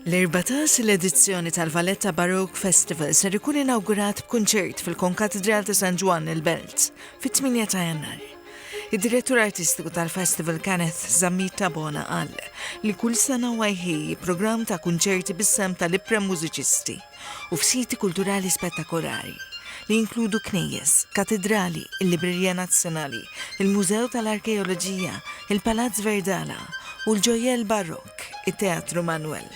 L-14 l-edizzjoni tal-Valletta Baroque Festival ser ikun inawgurat b'kunċert fil-Konkatedral ta' San Juan il-Belt fit-8 ta' Jannar. Id-direttur artistiku tal-festival Kenneth Zammita Bona qal li kull sena jħejji programm ta' kunċerti bis-sem tal-ibra mużiċisti u f'siti kulturali spettakolari li jinkludu knejjes, katedrali, il-Librerija Nazzjonali, il-Mużew tal-Arkeoloġija, il-Palazz Verdala u l-ġojjel Barokk, it-Teatru Manuel.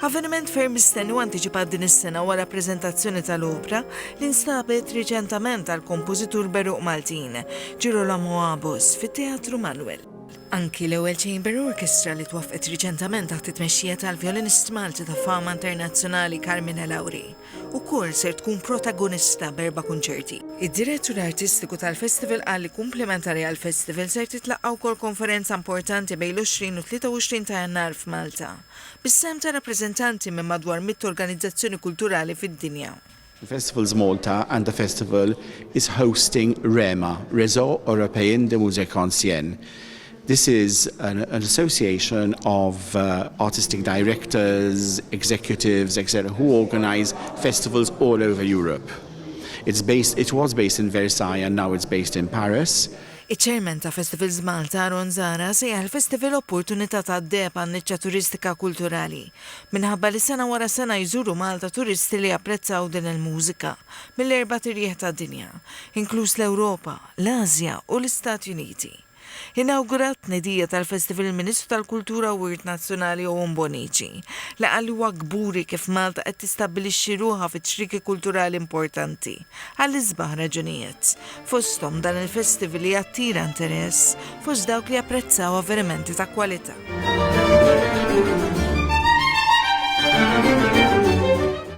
Avveniment ferm mistenni u antiċipat din is-sena wara preżentazzjoni tal-opra li nstabet riċentament tal-kompożitur Beruq Maltin, Girolamo Abos, fit-Teatru Manuel. Anki l-ewwel Chamber Orchestra li twaffqet riċentament taħt it-tmexxija tal-vjolinist Malti ta' fama internazzjonali Carmine Lauri ukoll ser tkun protagonista b'4 kunċerti. Id-direttur artistiku tal-festival qal li komplementari għall-festival ser titlaqgħu wkoll konferenza importanti bejn l-20 u 23 ta' Jannar f'Malta bis-sem ta' rappreżentanti minn madwar 100 organizzazzjoni kulturali fid-dinja. The Festival's Malta and the festival is hosting REMA, Réseau Européen de Musique Ancienne. This is an association of artistic directors, executives, etc., who organize festivals all over Europe. It was based in Versailles and now it's based in Paris. Iċ-ċermen ta' Festivals Malta Aron Zara sejjaħ il-festival opportunità ta' deb għan-niċċa turistika kulturali. Minħabba li sena wara sena jżuru Malta turisti li apprezzaw din il-mużika mill-4 tirjieħ ta' dinja, inkluż l-Ewropa, l-Asja u l-Istati Uniti. Inawgurat tnedija tal-Festival il-Ministru tal-Kultura u Wirt Nazzjonali Owen Bonici li qal huwa kburi kif Malta qed tistabbilixxi ruħha fiċ-xriki kulturali importanti għall-isbaħ raġunijiet. Fosthom dan il-festival li jattira interess fost dawk li apprezzaw avvenimenti ta' kwalità.